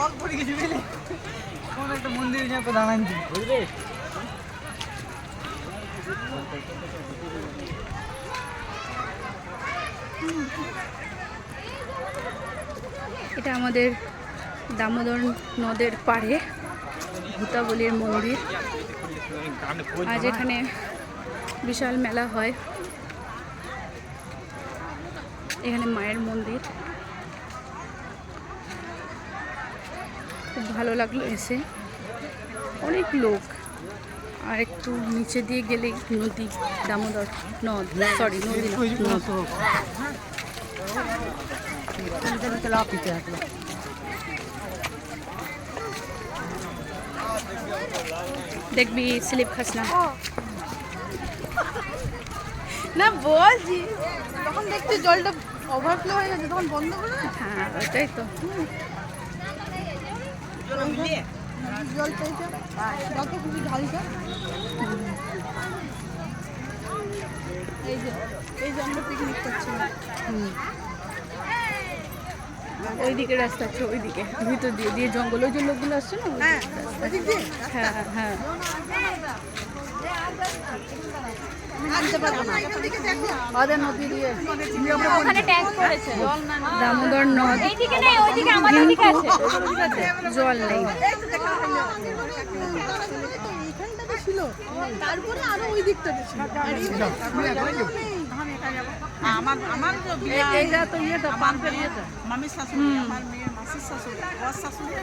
জল পড়ে গেছে বুঝলে, কোন একটা মন্দির নিয়ে দাঁড়াচ্ছি বুঝলে। এটা আমাদের দামোদর নদের পাড়ে ভূতাবলীর মন্দির। আজ এখানে বিশাল মেলা হয়। এখানে মায়ের মন্দির, খুব ভালো লাগলো এসে, অনেক লোক। আর একটু নিচে দিয়ে গেলেই নদী, দামোদর নদ, সরি নদী না, নদ। দেখবি স্লিপ খাস না। না বলছি, তখন দেখছি জলটা ওভারফ্লো হয়ে গেছে, তখন বন্ধ করে না। হ্যাঁ ওটাই তো। জল পেয়েছে, যত খুবই ঢালছে। এই যে আমরা পিকনিক করছিলাম। ওইদিকে রাস্তা আছে, ওইদিকে ভিতর দিয়ে দিয়ে জঙ্গল, ওই যে লোকগুলো আসছে না। হ্যাঁ, ওদিক দিয়ে? হ্যাঁ হ্যাঁ। আনতে পারবো না। ওদের নদী দিয়ে ওখানে ট্যাঙ্ক করেছে দামোদর নদ, এইদিকে নেই, ওইদিকে আমাদের দিকে আছে। জল নেই। এইখানটাতে ছিল, তারপরে আরো ওই দিকটাতে ছিল। আমার এইটা তো ইয়েটা পাম্পের ইয়েটা মামির শাশুড়ি, আমার মেয়ের মাসির শাশুড়ি, ওর শাশুড়ি।